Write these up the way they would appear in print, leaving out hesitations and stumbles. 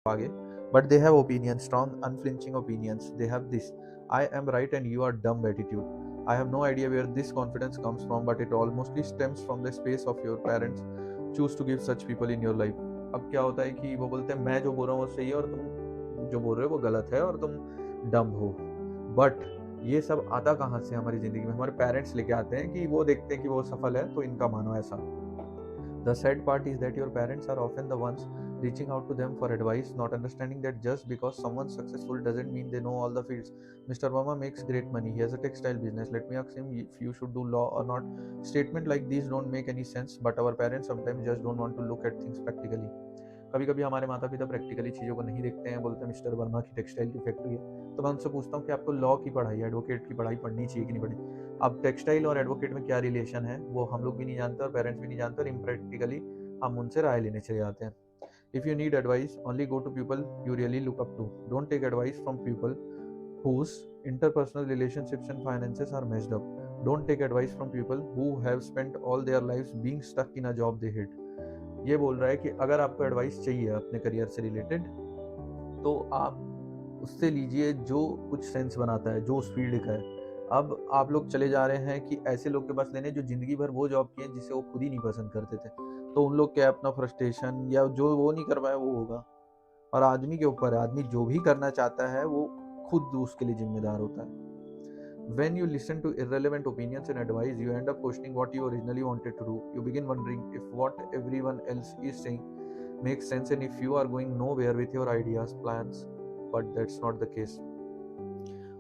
आगे, but they have opinions, strong unflinching opinions. They have this I am right and you are dumb attitude. I have no idea where this confidence comes from, but it almostly stems from the space of your parents choose to give such people in your life. अब क्या होता है कि वो बोलते हैं मैं जो बोल रहा हूँ वो सही है और तुम जो बोल रहे हो वो गलत है और तुम डम हो. बट ये सब आता कहाँ से हमारी ज़िंदगी में? हमारे पेरेंट्स लेके आते हैं कि वो देखते हैं कि वो सफल है तो इनका मानो ऐसा. The sad part is that your parents are often the ones reaching out to them for advice, not understanding that just because someone's successful doesn't mean they know all the fields. Mr. Verma makes great money. He has a textile business. Let me ask him if you should do law or not. Statement like these don't make any sense, but our parents sometimes just don't want to look at things practically. कभी कभी हमारे माता पिता practically चीज़ों को नहीं देखते हैं, बोलते हैं मिस्टर वर्मा की टेक्सटाइल की फैक्ट्री है. तो मैं उनसे पूछता हूँ कि आपको लॉ की पढ़ाई, एडवोकेट की पढ़ाई पढ़नी चाहिए कि नहीं पढ़नी. अब टेक्सटाइल और एडवोकेट में क्या रिलेशन है वो हम लोग भी नहीं जानते और पेरेंट्स भी नहीं जानते और इम्प्रैक्टिकली हम उनसे राय लेने चले जाते हैं. If you need advice only go to people you really look up to. Don't take advice from people whose interpersonal relationships and finances are messed up. Don't take advice from people who have spent all their lives being stuck in a job they hate. ये बोल रहा है कि अगर आपको advice चाहिए अपने career से रिलेटेड तो आप उससे लीजिए जो कुछ सेंस बनाता है, जो उस फील्ड का है. अब आप लोग चले जा रहे हैं कि ऐसे लोग के पास लेने जो जिंदगी भर वो जॉब किए जिसे वो खुद ही नहीं पसंद करते थे, तो उन लोग क्या अपना फ्रस्ट्रेशन या जो वो नहीं कर पाया वो होगा. और आदमी के ऊपर है, आदमी जो भी करना चाहता है वो खुद उसके लिए जिम्मेदार होता है. When you listen to irrelevant opinions and advice, you end up questioning what you originally wanted to do. You begin wondering if what everyone else is saying makes sense and if you are going nowhere with your ideas, plans, but that's not the case.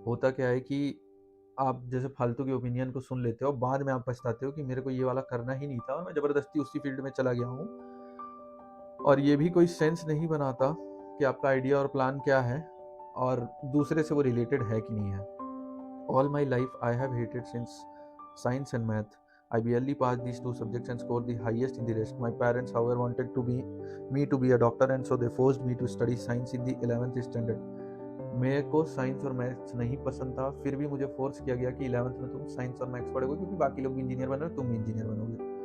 होता क्या है कि आप जैसे फालतू के opinion को सुन लेते हो, बाद में आप पछताते हो कि मेरे को ये वाला करना ही नहीं था और मैं ज़बरदस्ती उसी फील्ड में चला गया हूँ. और ये भी कोई सेंस नहीं बनाता कि आपका आइडिया और प्लान क्या है और दूसरे से वो रिलेटेड है कि नहीं है. All my life I have hated since science and math. I barely passed these two subjects and scored the highest in the rest. My parents, however, wanted me to be a doctor and so they forced me to study science in the 11th standard. मेरे को science और maths नहीं पसंद था, फिर भी मुझे force किया गया कि 11th में तुम साइंस और मैथ्स पढ़ोगे क्योंकि बाकी लोग भी इंजीनियर बन रहे हो, तुम भी इंजीनियर बनोगे.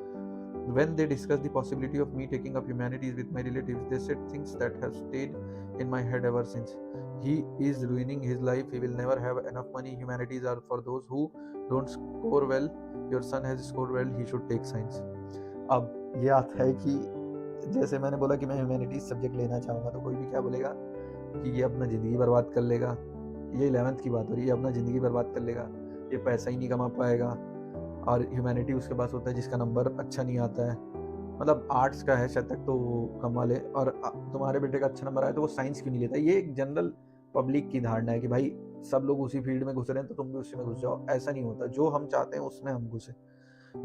When they discussed the possibility of me taking up humanities with my relatives, they said things that have stayed in my head ever since. He is ruining his life. He will never have enough money. Humanities are for those who don't score well. Your son has scored well. He should take science. अब ये आता है कि जैसे मैंने बोला कि मैं ह्यूमैनिटीज सब्जेक्ट लेना चाहूँगा तो कोई भी क्या बोलेगा कि ये अपना ज़िंदगी बर्बाद कर लेगा. ये 11th की बात हो रही है, अपना ज़िंदगी बर्बाद कर लेगा, ये पैसा ही नहीं कमा पाएगा. और ह्यूमैनिटी उसके पास होता है जिसका नंबर अच्छा नहीं आता है, मतलब आर्ट्स का है शायद तक तो कमा ले, और तुम्हारे बेटे का अच्छा नंबर आया तो वो साइंस क्यों नहीं लेता. ये एक जनरल पब्लिक की धारणा है कि भाई सब लोग उसी फील्ड में घुस रहे हैं तो तुम भी उसी में घुस जाओ. ऐसा नहीं होता, जो हम चाहते हैं उसमें हम घुसे.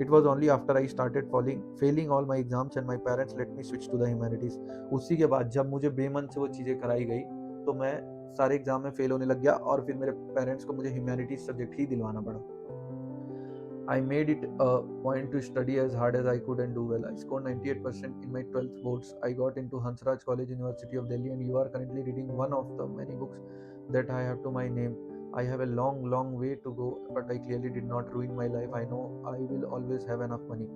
It was only after I started failing all my exams and my parents let me switch to the humanities. उसी के बाद जब मुझे बेमन से वो चीज़ें कराई गई तो मैं सारे एग्जाम में फेल होने लग गया और फिर मेरे पेरेंट्स को मुझे ह्यूमैनिटीज सब्जेक्ट ही दिलवाना पड़ा. I made it a point to study as hard as I could and do well. I scored 98% in my 12th boards. I got into Hansraj College, University of Delhi, and you are currently reading one of the many books that I have to my name. I have a long, long way to go, but I clearly did not ruin my life. I know I will always have enough money.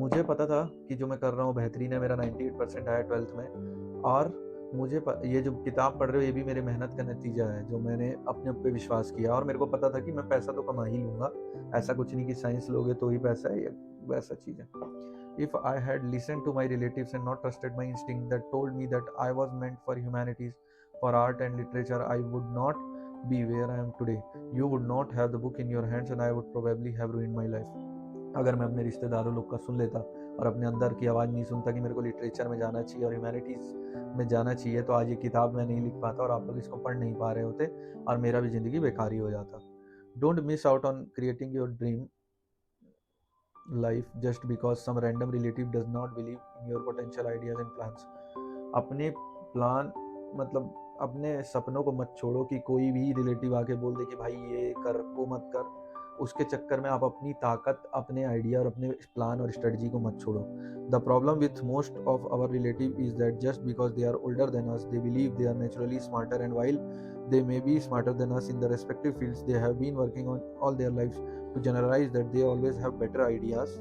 मुझे पता था कि जो मैं कर रहा हूँ बेहतरीन है, मेरा 98% आया 12th में, और ये जो किताब पढ़ रहे हो ये भी मेरी मेहनत का नतीजा है जो मैंने अपने ऊपर विश्वास किया. और मेरे को पता था कि मैं पैसा तो कमा ही लूँगा, ऐसा कुछ नहीं कि साइंस लोगे तो ही पैसा है, वैसा चीज़ है. If I had listened to my relatives and not trusted my instinct that told me that I was meant for humanities, for art and literature, I would not be where I am today. You would not have the book in your hands and I would probably have ruined my life. अगर मैं अपने रिश्तेदारों लोग का सुन लेता और अपने अंदर की आवाज़ नहीं सुनता कि मेरे को लिटरेचर में जाना चाहिए और ह्यूमैनिटीज़ में जाना चाहिए, तो आज ये किताब मैं नहीं लिख पाता और आप लोग इसको पढ़ नहीं पा रहे होते और मेरा भी ज़िंदगी बेकार ही हो जाता. Don't miss out on creating your dream life just because some random relative does not believe in your potential ideas and plans. अपने प्लान मतलब अपने सपनों को मत छोड़ो कि कोई भी रिलेटिव आके बोल दे कि भाई ये कर वो मत कर. उसके चक्कर में आप अपनी ताकत, अपने आइडिया और अपने प्लान और स्ट्रेटजी को मत छोड़ो. The problem with most of our relative is that just because they are older than us they believe they are naturally smarter and while they may be smarter than us in the respective fields they have been working on all their lives, to generalize that they always have better ideas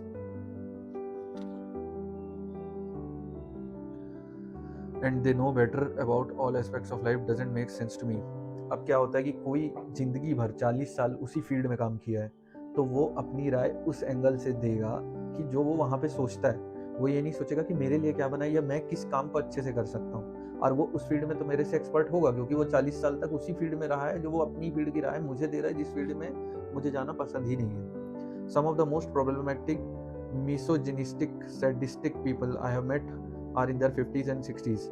and they know better about all aspects of life doesn't make sense to me. अब क्या होता है कि कोई जिंदगी भर 40 साल उसी फील्ड में काम किया है, तो वो अपनी राय उस एंगल से देगा कि जो वो वहाँ पे सोचता है। वो ये नहीं सोचेगा कि मेरे लिए क्या बना है या मैं किस काम को अच्छे से कर सकता हूँ, और वो उस फील्ड में तो मेरे से एक्सपर्ट होगा क्योंकि वो 40 साल तक उसी फील्ड में रहा है, जो वो अपनी फील्ड की राय मुझे दे रहा है जिस फील्ड में मुझे जाना पसंद ही नहीं है। Some of the most problematic misogynistic sadistic people I have met are in their 50s and 60s.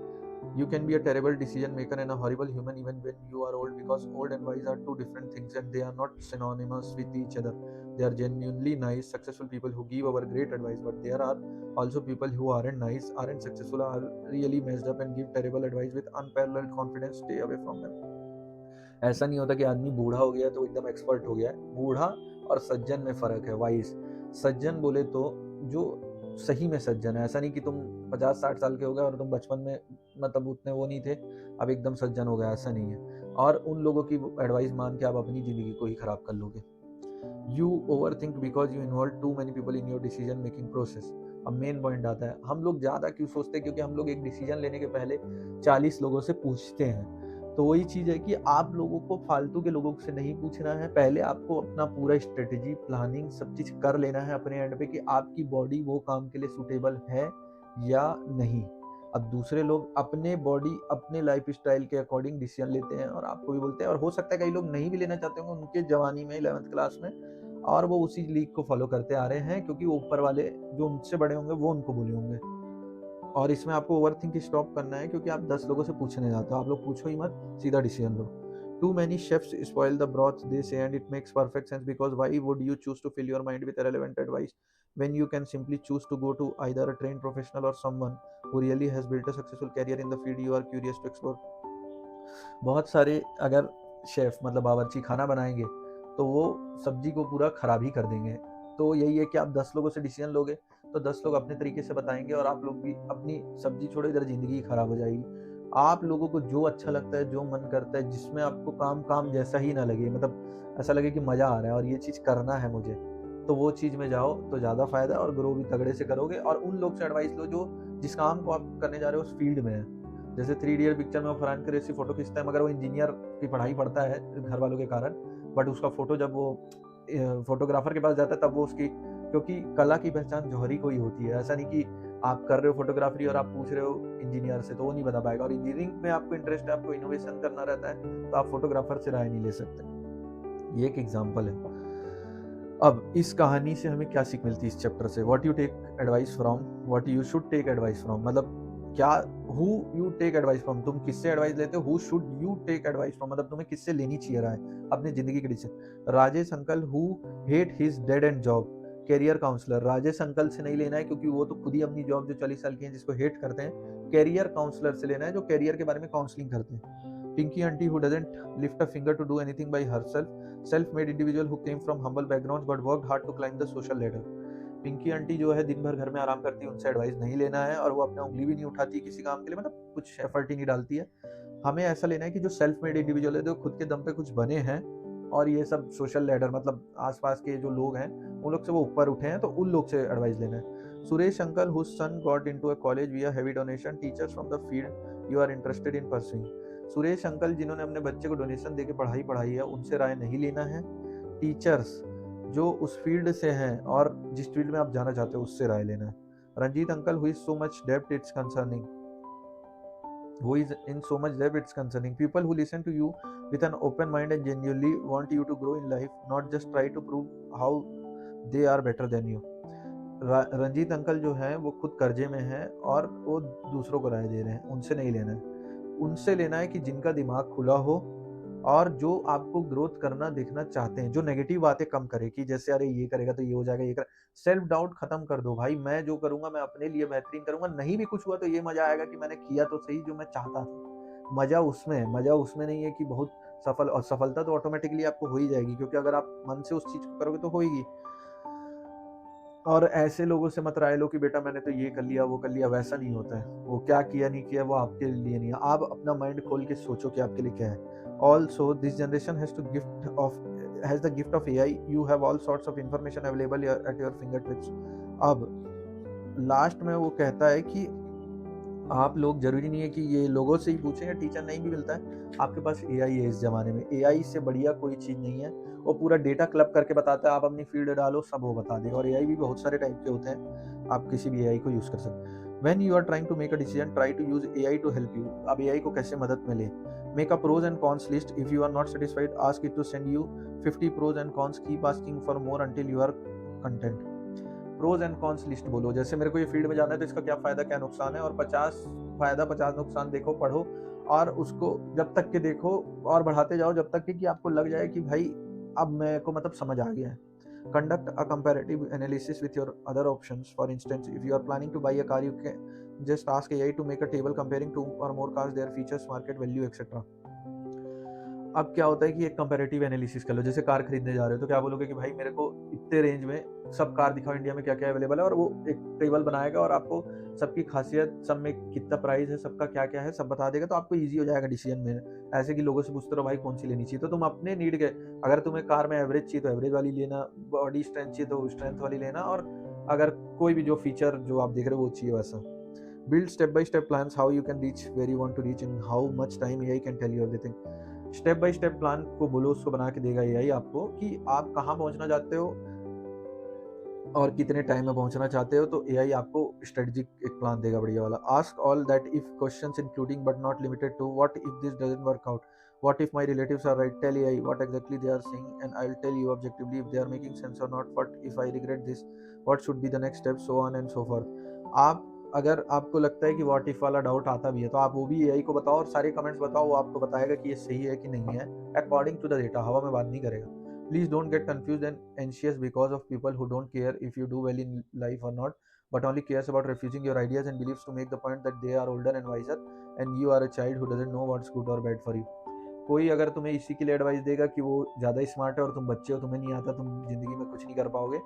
You can be a terrible decision maker and a horrible human even when you are old, because old and wise are two different things and they are not synonymous with each other. They are genuinely nice, successful people who give our great advice, but there are also people who aren't nice, aren't successful, are really messed up and give terrible advice with unparalleled confidence. Stay away from them. ऐसा नहीं होता कि आदमी बूढ़ा हो गया तो एकदम एक्सपर्ट हो गया है। बूढ़ा और सज्जन में फर्क है। वाइज सज्जन बोले तो जो सही में सज्जन है, ऐसा नहीं कि तुम 50-60 साल के हो गए और तुम बचपन में मतलब उतने वो नहीं थे, अब एकदम सज्जन हो गया, ऐसा नहीं है। और उन लोगों की एडवाइस मान के आप अपनी जिंदगी को ही खराब कर लोगे। You over think because you involve too many people in your decision making process. अब मेन पॉइंट आता है, हम लोग ज़्यादा क्यों सोचते हैं, क्योंकि हम लोग एक डिसीजन लेने के पहले 40 लोगों से पूछते हैं। तो वही चीज़ है कि आप लोगों को फालतू के लोगों से नहीं पूछना है, पहले आपको अपना पूरा स्ट्रेटेजी प्लानिंग सब चीज़ कर लेना है अपने एंड पे कि आपकी बॉडी वो काम के लिए सूटेबल है या नहीं। अब दूसरे लोग अपने बॉडी अपने लाइफ स्टाइल के अकॉर्डिंग डिसीजन लेते हैं और आपको भी बोलते हैं, और हो सकता है कई लोग नहीं भी लेना चाहते होंगे उनके जवानी में 11th क्लास में, और वो उसी लीग को फॉलो करते आ रहे हैं क्योंकि ऊपर वाले जो उनसे बड़े होंगे वो उनको बोले होंगे। और इसमें आपको ओवरथिंक स्टॉप करना है क्योंकि आप 10 लोगों से पूछने जाते हो, आप लोग पूछो ही मत, सीधा decision low. Too many chefs spoil the broth, they say, and it makes perfect sense, because why would you choose to fill your mind with irrelevant advice when you can simply choose to go to either a trained professional or someone who really has built a successful career in the field you are curious to explore. बहुत सारे अगर chef मतलब बावर्ची खाना बनाएंगे तो वो सब्जी को पूरा खराब ही कर देंगे। तो यही है कि आप 10 लोगों से डिसीजन लोगे तो 10 लोग अपने तरीके से बताएंगे और आप लोग भी अपनी सब्जी छोड़ो, इधर जिंदगी ही खराब हो जाएगी। आप लोगों को जो अच्छा लगता है, जो मन करता है, जिसमें आपको काम काम जैसा ही ना लगे, मतलब ऐसा लगे कि मजा आ रहा है और ये चीज करना है मुझे, तो वो चीज में जाओ तो ज्यादा फायदा है और ग्रो भी तगड़े से करोगे। और उन लोग से एडवाइस लो जो जिस काम को आप करने जा रहे हो उस फील्ड में है। जैसे 3 इडियट पिक्चर में वो फरहान कुरैशी फोटो खींचता है, मगर वो इंजीनियर की पढ़ाई पढ़ता है घर वालों के कारण, बट उसका फोटो जब वो फोटोग्राफर के पास जाता है तब वो उसकी, क्योंकि कला की पहचान जौहरी को ही होती है। ऐसा नहीं कि आप कर रहे हो फोटोग्राफरी और आप पूछ रहे हो इंजीनियर से, तो वो नहीं बता पाएगा। और इंजीनियरिंग में आपको इंटरेस्ट है, आपको इनोवेशन करना रहता है, तो आप फोटोग्राफर से राय नहीं ले सकते। ये एक एग्जाम्पल है। अब इस कहानी से हमें क्या सीख मिलती है इस चैप्टर से? What you take advice from, what you should take advice from, मतलब क्या who you take advice from, तुम किससे एडवाइस लेते हो, who should you take advice from, मतलब तुम्हें किससे लेनी चाहिए राय अपनी जिंदगी के decision. Rajesh uncle who hate his dead end job, career counsellor. Rajesh uncle से नहीं लेना है क्योंकि वो तो खुद ही अपनी जॉब जो 40 साल की है जिसको हेट करते हैं, कैरियर काउंसलर से लेना है जो कैरियर के बारे में काउंसलिंग करते हैं। Pinky aunty who doesn't lift a finger to do anything by herself, self-made individual who came from humble backgrounds but worked hard to climb the social ladder। Pinky aunty जो है दिन भर घर में आराम करती है, उनसे एडवाइस नहीं लेना है, और वो अपना उंगली भी नहीं उठाती किसी काम के लिए, मतलब कुछ एफर्ट ही नहीं डालती है। हमें ऐसा लेना है कि जो सेल्फ मेड इंडिविजुअल है, जो खुद के दम पे कुछ बने हैं, और ये सब सोशल लैडर मतलब आसपास के जो लोग हैं उन लोग से वो ऊपर उठे हैं, तो उन लोग से एडवाइस लेना है। Suresh uncle whose son got into a college via heavy donation, teachers from the field you are interested in pursuing. Suresh uncle जिन्होंने अपने बच्चे को डोनेशन देके पढ़ाई पढ़ाई है, उनसे राय नहीं लेना है। टीचर्स जो उस फील्ड से हैं और जिस फील्ड में आप जाना चाहते हो उससे राय लेना है। Ranjit uncle who is so much depth it's concerning, who is in so much depth it's concerning, people who listen to you with an open mind and genuinely want you to grow in life, not just try to prove how they are better than you। Ranjit uncle जो है वो खुद कर्जे में है और वो दूसरों को राय दे रहे हैं, उनसे नहीं लेना है। उनसे लेना है कि जिनका दिमाग खुला हो और जो आपको ग्रोथ करना देखना चाहते हैं, जो नेगेटिव बातें कम करे कि जैसे अरे ये करेगा तो ये हो जाएगा, ये कर, सेल्फ डाउट खत्म कर दो भाई। मैं जो करूंगा मैं अपने लिए बेहतरीन करूंगा, नहीं भी कुछ हुआ तो ये मजा आएगा कि मैंने किया तो सही जो मैं चाहता था। मजा उसमें है, मजा उसमें नहीं है कि बहुत सफल, और सफलता तो ऑटोमेटिकली आपको हो ही जाएगी क्योंकि अगर आप मन से उस चीज को करोगे तो होगी। और ऐसे लोगों से मत राय लो कि बेटा मैंने तो ये कर लिया वो कर लिया, वैसा नहीं होता है। वो क्या किया नहीं किया वो आपके लिए नहीं है, आप अपना माइंड खोल के सोचो कि आपके लिए क्या है। Also this generation has the gift of AI, you have all sorts of information available at your finger tips. अब लास्ट में वो कहता है कि आप लोग ज़रूरी नहीं है कि ये लोगों से ही पूछें, या टीचर नहीं भी मिलता है, आपके पास एआई है इस ज़माने में। एआई से बढ़िया कोई चीज़ नहीं है, वो पूरा डेटा क्लब करके बताता है, आप अपनी फील्ड डालो सब वो बता देगा। और एआई भी बहुत सारे टाइप के होते हैं, आप किसी भी एआई को यूज़ कर सकते हैं। When you are trying to make a decision, try to use AI to help you. अब एआई को कैसे मदद में लें? Make a pros and cons list. If you are not satisfied, ask it to send you 50 pros and cons. Keep asking for more until you are content. Pros and cons list बोलो, जैसे मेरे को ये field में जाना है तो इसका क्या फायदा क्या नुकसान है, और 50 फायदा 50 नुकसान देखो, पढ़ो, और उसको जब तक के देखो और बढ़ाते जाओ जब तक कि आपको लग जाए कि भाई अब मेरे को मतलब समझ आ गया है। Conduct a comparative analysis with your other options. For instance, if you are planning to buy a car, you can just ask AI to make a table comparing two or more cars, their features, market value etcetera. अब क्या होता है कि एक comparative analysis कर लो, जैसे car खरीदने जा रहे हो तो क्या बोलोगे कि भाई मेरे को इतने रेंज में सब कार दिखाओ इंडिया में क्या क्या अवेलेबल है, और वो एक टेबल बनाएगा और आपको सबकी खासियत, सब में कितना प्राइस है, सबका क्या क्या है, सब बता देगा, तो आपको ईजी हो जाएगा डिसीजन में। ऐसे कि लोगों से पूछते रहो भाई कौन सी लेनी चाहिए, तो तुम अपने नीड के, अगर तुम्हें कार में एवरेज चाहिए तो एवरेज वाली लेना, बॉडी स्ट्रेंथ चाहिए तो स्ट्रेंथ वाली लेना, और अगर कोई भी जो फीचर जो आप देख रहे हो वो चाहिए वैसा। Build step by step plans how you can reach where you want to reach and how much time AI can tell you everything. Step by step plan को बोलो, उसको बना के देगा एआई आपको कि आप कहाँ पहुंचना चाहते हो और कितने टाइम में पहुंचना चाहते हो, तो एआई आपको स्ट्रेटजिक एक प्लान देगा बढ़िया वाला। Ask all that if questions including but not limited to what if this doesn't work out, what if my relatives are right, tell AI what exactly they are saying and I will tell you objectively if they are making sense or not, what if I regret this, what should be the next step, so on and so forth. आप अगर आपको लगता है कि what if वाला doubt आता भी है तो आप वो भी एआई को बताओ और सारे कमेंट्स बताओ, वो आपको बताएगा कि ये सही है कि नहीं है अकॉर्डिंग टू द डेटा, हवा में बात नहीं करेगा। Please don't get confused and anxious because of people who don't care if you do well in life or not, but only cares about refusing your ideas and beliefs to make the point that they are older and wiser and you are a child who doesn't know what's good or bad for you. कोई अगर तुम्हें इसी के लिए advice देगा कि वो ज़्यादा स्मार्ट है और तुम बच्चे हो, तुम्हें नहीं आता, तुम जिंदगी में कुछ नहीं कर पाओगे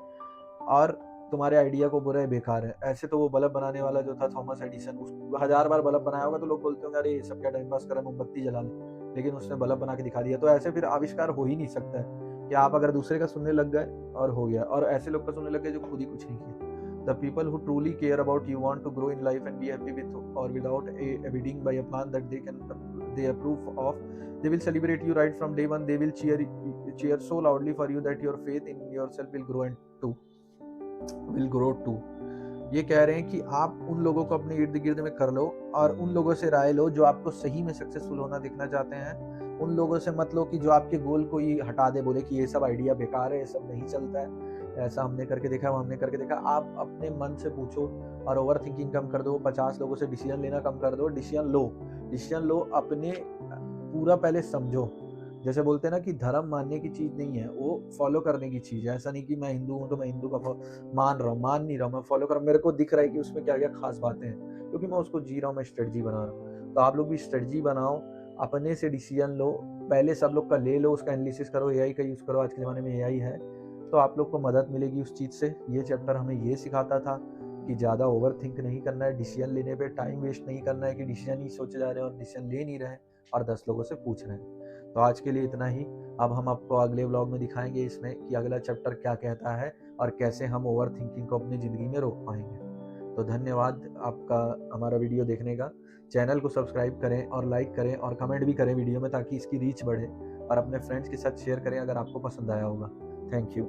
और तुम्हारे आइडिया को बुरा है, बेकार है, ऐसे तो वो बल्ब बनाने वाला जो था थॉमस एडिसन, उसको 1000 बार बल्ब बनाया होगा तो लोग बोलते होंगे अरे ये सब क्या टाइम पास कर रहा है, मोमबत्ती जला ले, लेकिन उसने बल्ब बना के दिखा दिया। तो ऐसे फिर आविष्कार हो ही नहीं सकता है कि आप अगर दूसरे का सुनने लग गए और हो गया, और ऐसे लोग का सुनने लग गए जो खुद ही कुछ नहीं किया। The people who truly care about you want to grow in life and be happy with or without abiding by a plan that they approve of. They will celebrate you right from day one. They will cheer so loudly for you that your faith in yourself will grow too. ये कह रहे हैं कि आप उन लोगों को अपने इर्द गिर्द में कर लो और उन लोगों से राय लो जो आपको सही में सक्सेसफुल होना देखना चाहते हैं। उन लोगों से मत लो कि जो आपके गोल को ही हटा दे, बोले कि ये सब आइडिया बेकार है, ये सब नहीं चलता है, ऐसा हमने करके देखा, हमने करके देखा। आप अपने मन से पूछो और ओवर थिंकिंग कम कर दो, 50 लोगों से डिसीजन लेना कम कर दो, डिसीजन लो अपने, पूरा पहले समझो। जैसे बोलते हैं ना कि धर्म मानने की चीज नहीं है, वो फॉलो करने की चीज है। ऐसा नहीं कि मैं हिंदू हूँ तो मैं हिंदू का मान नहीं रहा हूँ, मैं फॉलो कर रहा हूँ, मेरे को दिख रहा है कि उसमें क्या क्या खास बातें हैं, क्योंकि मैं उसको जी रहा हूँ, मैं स्ट्रेटजी बना रहा हूँ। तो आप लोग भी स्ट्रेटजी बनाओ, अपने से डिसीजन लो, पहले सब लोग का ले लो, उसका एनालिसिस करो, एआई का यूज करो, आज के जमाने में एआई है तो आप लोग को मदद मिलेगी उस चीज से। ये चैप्टर हमें ये सिखाता था कि ज़्यादा ओवर थिंक नहीं करना है, डिसीजन लेने पे टाइम वेस्ट नहीं करना है कि डिसीजन ही सोचे जा रहे हैं और डिसीजन ले नहीं रहे और 10 लोगों से पूछ रहे हैं। तो आज के लिए इतना ही। अब हम आपको अगले व्लॉग में दिखाएंगे इसमें कि अगला चैप्टर क्या कहता है और कैसे हम ओवर थिंकिंग को अपनी ज़िंदगी में रोक पाएंगे। तो धन्यवाद आपका हमारा वीडियो देखने का। चैनल को सब्सक्राइब करें और लाइक करें और कमेंट भी करें वीडियो में, ताकि इसकी रीच बढ़े, और अपने फ्रेंड्स के साथ शेयर करें अगर आपको पसंद आया होगा। Thank you.